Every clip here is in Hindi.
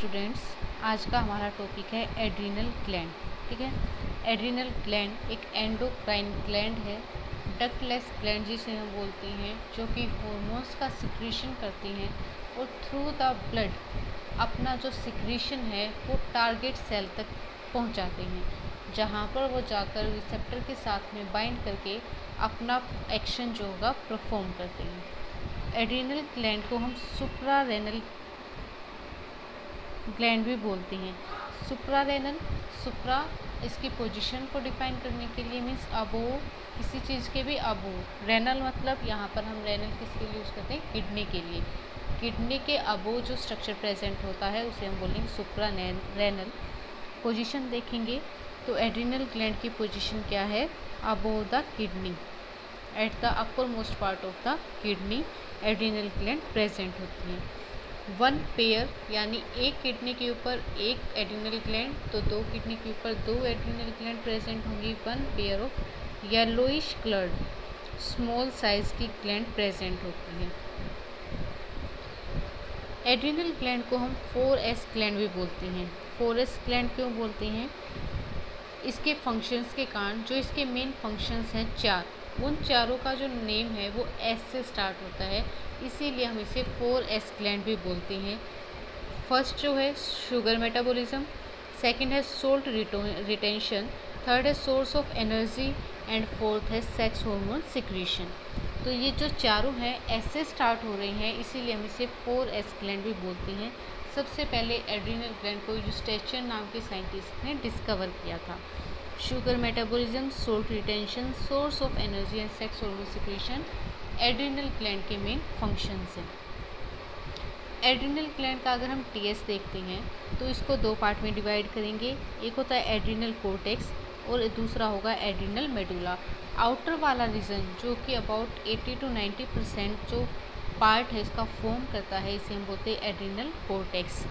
स्टूडेंट्स, आज का हमारा टॉपिक है एड्रीनल ग्लैंड। ठीक है, एड्रीनल ग्लैंड एक एंडोक्राइन ग्लैंड है, डक्टलेस ग्लैंड जिसे हम बोलते हैं, जो कि हॉर्मोन्स का सिक्रीशन करती हैं और थ्रू द ब्लड अपना जो सिक्रीशन है वो टारगेट सेल तक पहुंचाते हैं, जहां पर वो जाकर रिसेप्टर के साथ में बाइंड करके अपना एक्शन जो होगा परफॉर्म करते हैं। एड्रीनल ग्लैंड को हम सुप्रारेनल ग्लैंड भी बोलते हैं। सुप्रारेनल, सुप्रा इसकी पोजीशन को डिफाइन करने के लिए मीन्स अबोव, किसी चीज़ के भी अबोव। रेनल मतलब यहाँ पर हम रेनल किसके लिए यूज़ करते हैं, किडनी के लिए। किडनी के अबोव जो स्ट्रक्चर प्रेजेंट होता है उसे हम बोलेंगे सुप्रारेनल। पोजीशन देखेंगे तो एड्रीनल ग्लैंड की पोजीशन क्या है, above the kidney, at the upper most part of the kidney adrenal gland present होती है। वन पेयर यानी एक किडनी के ऊपर एक एड्रीनल ग्लैंड, तो दो किडनी के ऊपर दो एड्रीनल ग्लैंड प्रेजेंट होंगी। One pair of yellowish coloured small size की ग्लैंड प्रेजेंट होती है। एड्रीनल ग्लैंड को हम 4S ग्लैंड भी बोलते हैं। 4S ग्लैंड क्यों बोलते हैं, इसके फंक्शंस के कारण। जो इसके मेन फंक्शंस हैं चार, उन चारों का जो नेम है वो S से स्टार्ट होता है, इसीलिए हम इसे 4S ग्लैंड भी बोलते हैं। फर्स्ट जो है शुगर मेटाबॉलिज्म, सेकंड है सोल्ट रिटेंशन, थर्ड है source of energy and fourth है सेक्स हार्मोन सिक्रीशन। तो ये जो चारों हैं S से स्टार्ट हो रही हैं, इसीलिए हम इसे 4S ग्लैंड भी बोलते हैं। सबसे पहले एड्रीनल ग्लैंड को यूस्टेचर नाम के साइंटिस्ट ने डिस्कवर किया था। Sugar metabolism, salt retention, source of energy and sex hormone secretion adrenal gland के मेन फंक्शंस हैं। एड्रीनल ग्लैंड का अगर हम TS देखते हैं तो इसको दो पार्ट में डिवाइड करेंगे। एक होता है एड्रीनल कोर्टेक्स और दूसरा होगा एड्रीनल मेडुला। आउटर वाला रीजन जो कि अबाउट 80 to 90% जो पार्ट है इसका फॉर्म करता है, इसे हम बोलते हैं एड्रीनल कोर्टेक्स।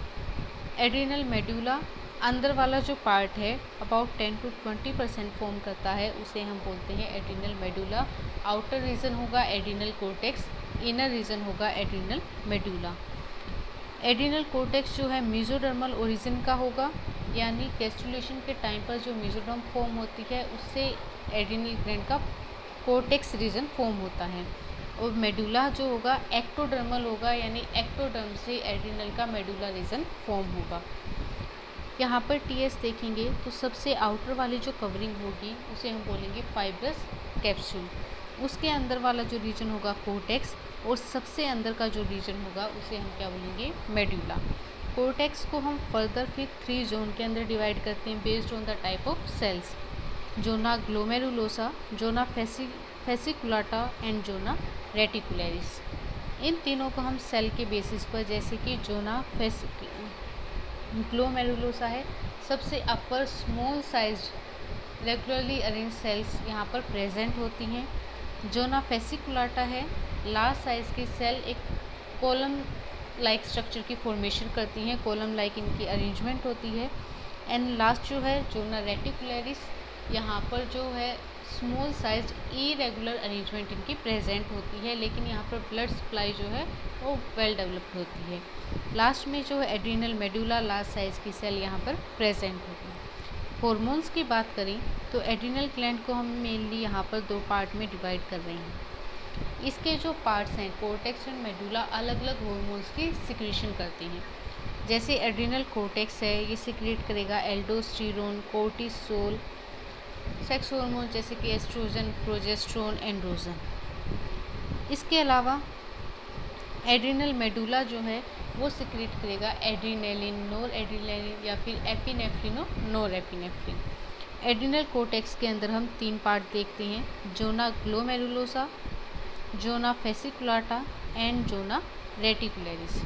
एड्रीनल मेडुला अंदर वाला जो पार्ट है अबाउट 10 to 20% फॉर्म करता है, उसे हम बोलते हैं एड्रीनल मेडुला। आउटर रीजन होगा एड्रीनल कोर्टेक्स, इनर रीजन होगा एड्रीनल मेडुला। एड्रीनल कोर्टेक्स जो है मेसोडर्मल ओरिजिन का होगा, यानी कैस्टुलेशन के टाइम पर जो मेसोडर्म फॉर्म होती है उससे एड्रीनल ग्लैंड का कोर्टेक्स रीजन फॉर्म होता है। और मेडुला जो होगा एक्टोडर्मल होगा, यानी एक्टोडर्म से एड्रीनल का मेडुला रीजन फॉर्म होगा। यहाँ पर TS देखेंगे तो सबसे आउटर वाली जो कवरिंग होगी उसे हम बोलेंगे फाइब्रस कैप्सूल। उसके अंदर वाला जो रीजन होगा कोर्टेक्स, और सबसे अंदर का जो रीजन होगा उसे हम क्या बोलेंगे, मेडुला। कोर्टेक्स को हम फर्दर फिर 3 जोन के अंदर डिवाइड करते हैं based on the type of cells. Zona glomerulosa, zona fasciculata and zona reticularis. इन तीनों को हम सेल के बेसिस पर, जैसे कि जोना ग्लोमेरुलोसा है, सबसे upper small size regularly arrange cells यहाँ पर प्रेजेंट होती हैं। जोना फेसिकुलाटा है, लार्ज साइज की सेल एक कॉलम लाइक स्ट्रक्चर की फॉर्मेशन करती हैं, कॉलम लाइक इनकी अरेंजमेंट होती है। एंड लास्ट जो है जोना रेटिकुलरिस, यहाँ पर जो है स्मॉल साइज इरेगुलर अरेंजमेंट इनकी प्रेजेंट होती है, लेकिन यहाँ पर ब्लड सप्लाई जो है वो वेल डेवलप्ड होती है। लास्ट में जो है एड्रीनल मेडुला लार्ज साइज की सेल यहाँ पर प्रेजेंट होती है। हॉर्मोन्स की बात करें तो एड्रीनल ग्लैंड को हम मेनली यहाँ पर दो पार्ट में डिवाइड कर रहे हैं। इसके जो पार्ट्स हैं कोर्टेक्स एंड मेडुला अलग अलग हॉर्मोन्स की सिक्रीशन करते हैं। जैसे एड्रीनल कोर्टेक्स है, ये सिक्रेट करेगा एल्डोस्टेरोन, कोर्टिसोल, सेक्स हार्मोन जैसे कि एस्ट्रोजन, प्रोजेस्टेरोन, एंड्रोजन। इसके अलावा एड्रीनल मेडुला जो है वो सिक्रेट करेगा एड्रीनेलिन, नोर एड्रीनेलिन या फिर एपिनेफ्रिन और नोर एपिनेफ्रिन। एड्रीनल कोर्टेक्स के अंदर हम 3 पार्ट देखते हैं, zona glomerulosa, zona fasciculata and zona reticularis.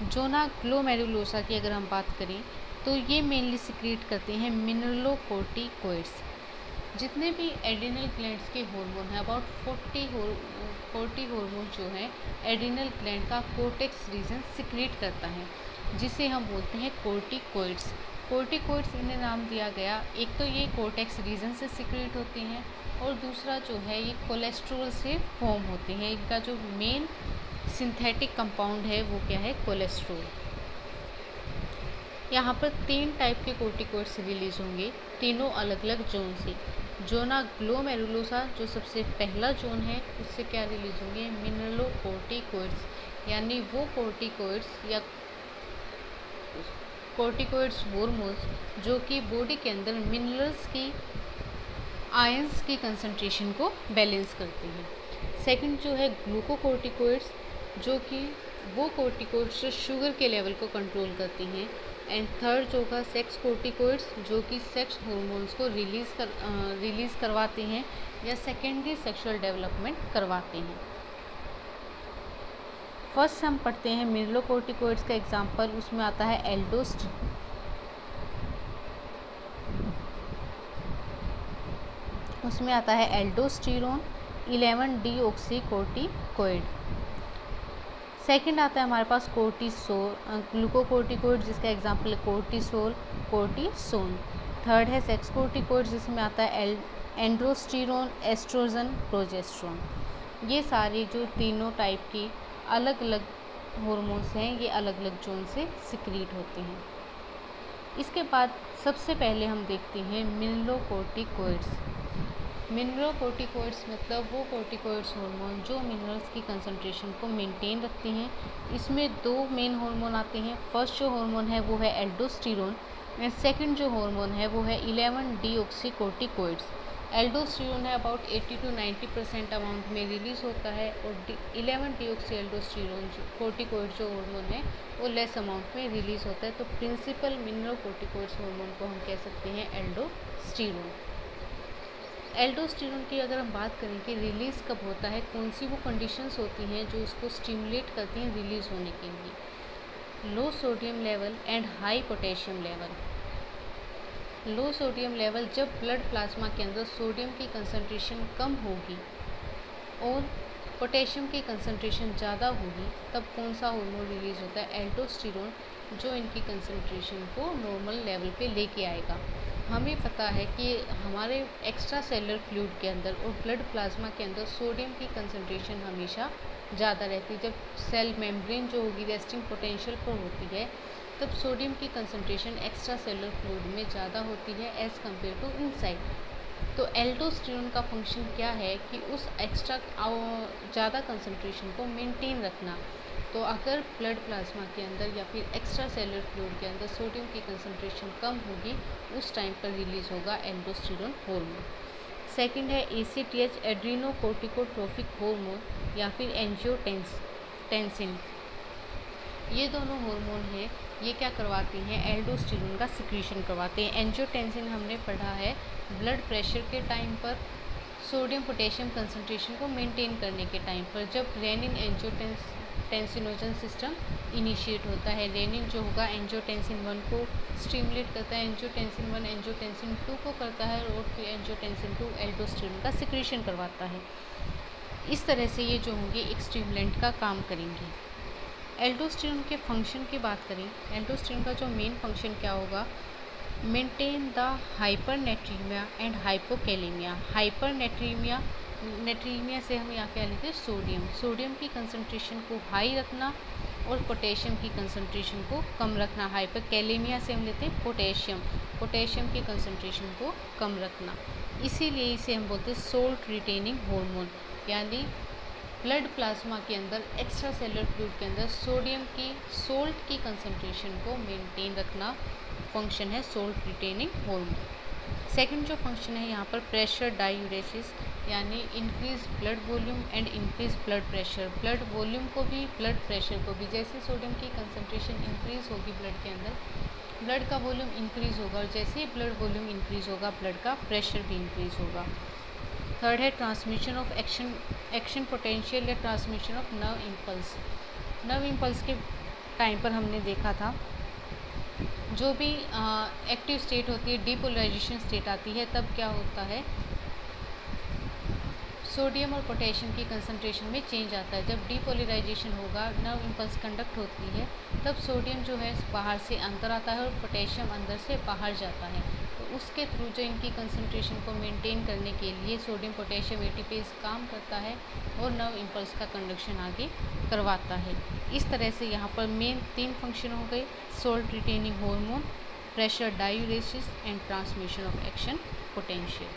Zona glomerulosa की अगर हम बात करें तो ये मेनली सिक्रेट करते हैं मिनरलोकोर्टिकोइड्स। जितने भी एड्रीनल ग्लैंड्स के हार्मोन हैं अबाउट 40 हार्मोन जो हैं एड्रीनल ग्लैंड का कोर्टेक्स रीजन सिक्रेट करता है, जिसे हम बोलते हैं कोर्टिकोइड्स। कोर्टिकोइड्स इन्हें नाम दिया गया, एक तो ये कोर्टेक्स रीजन से सिक्रेट होते हैं और दूसरा जो है ये कोलेस्ट्रॉल से फॉर्म होते हैं। इनका जो मेन सिंथेटिक कंपाउंड है वो क्या है, कोलेस्ट्रॉल। यहाँ पर 3 टाइप के कोर्टिकोइड्स रिलीज होंगे, तीनों अलग अलग जोन से। जोना ग्लोमेरुलोसा जो सबसे पहला जोन है, उससे क्या रिलीज होंगे, मिनरलोकोर्टिकोइड्स, यानी वो कोर्टिकोइड्स या कोर्टिकोइड्स हार्मोन्स जो कि बॉडी के अंदर मिनरल्स की, आयंस की कंसंट्रेशन को बैलेंस करते हैं। सेकंड जो है ग्लूकोकोर्टिकोइड्स, जो कि वो कोर्टिकोइड्स जो शुगर के लेवल को कंट्रोल करती हैं। एंड थर्ड जो होगा सेक्स कोर्टिकोइड्स, जो कि सेक्स हार्मोन्स को रिलीज़ करवाते हैं या सेकेंडरी सेक्सुअल डेवलपमेंट करवाते हैं। फर्स्ट हम पढ़ते हैं मिनरलोकोर्टिकोइड्स का एग्जांपल, उसमें आता है एल्डोस्टेरोन 11-डीऑक्सीकोर्टिकोइड। सेकंड आता है हमारे पास कोर्टिसोल ग्लूकोकोर्टिकोइड, जिसका एग्जांपल है कोर्टिसोल, कोर्टिसोन। थर्ड है सेक्स कोर्टिकोइड, जिसमें आता है एंड्रोस्टेरोन, एस्ट्रोजन, प्रोजेस्टेरोन। ये सारे जो तीनों टाइप की अलग अलग हार्मोन्स हैं, ये अलग अलग जोन से सिक्रीट होते हैं। इसके बाद सबसे पहले हम देखते हैं मिनरलोकोर्टिकोइड्स। मिनरलोकोर्टिकोइड्स मतलब वो कोर्टिकोइड्स हार्मोन जो मिनरल्स की कंसंट्रेशन को मेंटेन रखते हैं। इसमें 2 मेन हार्मोन आते हैं। फर्स्ट जो हार्मोन है वो है एल्डोस्टेरोन एंड सेकंड जो हार्मोन है वो है 11-डीऑक्सीकोर्टिकोइड्स। एल्डोस्टेरोन है अबाउट 80 to 90% अमाउंट में रिलीज होता है और 11-डीऑक्सी एल्डोस्टेरोन कोर्टिकोइड जो हार्मोन है वो लेस अमाउंट में रिलीज होता है। तो प्रिंसिपल मिनरलोकोर्टिकोइड्स हार्मोन को हम कह सकते हैं एल्डोस्टेरोन। एल्डोस्टेरोन की अगर हम बात करें कि रिलीज़ कब होता है, कौन सी वो कंडीशंस होती हैं जो उसको स्टिमुलेट करती हैं रिलीज़ होने के लिए। Low sodium level and high potassium level. Low sodium level जब ब्लड प्लाज्मा के अंदर सोडियम की कंसंट्रेशन कम होगी और पोटेशियम की कंसंट्रेशन ज़्यादा होगी, तब कौन सा हार्मोन रिलीज़ होता है, एल्डोस्टेरोन, जो इनकी कंसंट्रेशन को नॉर्मल लेवल पे लेके आएगा। हमें पता है कि हमारे एक्स्ट्रा सेलुलर फ्लूइड के अंदर और ब्लड प्लाज्मा के अंदर सोडियम की कंसंट्रेशन हमेशा ज़्यादा रहती है। जब सेल मेम्ब्रेन जो होगी रेस्टिंग पोटेंशियल पर होती है, तब सोडियम की कंसंट्रेशन एक्स्ट्रा सेलुलर फ्लूइड में ज़्यादा होती है एज़ कम्पेयर टू इनसाइड। तो एल्डोस्टेरोन का फंक्शन क्या है कि उस एक्स्ट्रा ज़्यादा कंसंट्रेशन को मेंटेन रखना। तो अगर ब्लड प्लाज्मा के अंदर या फिर एक्स्ट्रा सेलुलर फ्लूइड के अंदर सोडियम की कंसंट्रेशन कम होगी, उस टाइम पर रिलीज़ होगा एल्डोस्टेरोन हार्मोन। सेकंड है ACTH एड्रीनोकोर्टिकोट्रोफिक हार्मोन या फिर एंजियोटेंसिन। ये दोनों हार्मोन हैं, ये क्या करवाते हैं, एल्डोस्टेरोन का सिक्रीशन करवाते हैं। एंजियोटेंसिन हमने पढ़ा है ब्लड प्रेशर के टाइम पर, सोडियम पोटेशियम कंसंट्रेशन को मेंटेन करने के टाइम पर, जब रेनिन एंजियोटेंसिनोजन सिस्टम इनिशिएट होता है। रेनिन जो होगा एंजियोटेंसिन 1 को स्टिमुलेट करता है, एंजियोटेंसिन 1 एंजियोटेंसिन 2 को करता है और फिर एंजियोटेंसिन 2 एल्डोस्टेरोन का सिक्रीशन करवाता है। इस तरह से ये जो होंगे एक स्टिमुलेंट का काम करेंगे। एल्डोस्टेरोन के फंक्शन की बात करें, एल्डोस्टेरोन का जो मेन फंक्शन क्या होगा, मेंटेन द हाइपरनेट्रीमिया एंड हाइपोकैलेमिया। हाइपरनेट्रीमिया से हम यहाँ क्या लेते हैं, सोडियम की कंसंट्रेशन को हाई रखना और पोटेशियम की कंसंट्रेशन को कम रखना। हाइपोकैलेमिया से हम लेते हैं पोटेशियम की कंसंट्रेशन को कम रखना। इसीलिए इसे हम बोलते हैं सोल्ट रिटेनिंग हार्मोन, यानी ब्लड प्लाज्मा के अंदर एक्स्ट्रा सेलुलर फ्लूइड के अंदर सोल्ट की कंसंट्रेशन को मेंटेन रखना फंक्शन है सोल्ट रिटेनिंग हार्मोन। सेकंड जो फंक्शन है यहाँ पर प्रेशर डायूरेसिस, यानी increase blood volume and increase blood pressure. Blood volume को भी ब्लड प्रेशर को भी, जैसे सोडियम की कंसंट्रेशन इंक्रीज होगी ब्लड के अंदर, ब्लड का वॉल्यूम इंक्रीज होगा और जैसे ही ब्लड वॉल्यूम इंक्रीज होगा ब्लड का प्रेशर भी इंक्रीज होगा। थर्ड है ट्रांसमिशन ऑफ एक्शन पोटेंशियल या ट्रांसमिशन ऑफ नर्व इम्पल्स के टाइम पर हमने देखा था जो भी एक्टिव स्टेट होती है, डीपोलराइजेशन स्टेट आती है, तब क्या होता है, सोडियम और पोटेशियम की कंसंट्रेशन में चेंज आता है। जब डीपोलराइजेशन होगा, नर्व इम्पल्स कंडक्ट होती है, तब सोडियम जो है बाहर से अंदर आता है और पोटेशियम अंदर से बाहर जाता है। तो उसके थ्रू जो इनकी कंसंट्रेशन को मेंटेन करने के लिए सोडियम पोटेशियम एटीपेज काम करता है और नर्व इम्पल्स का कंडक्शन आगे करवाता है। इस तरह से यहाँ पर मेन 3 फंक्शन हो गए: salt retaining hormone, pressure diuresis and transmission of action potential.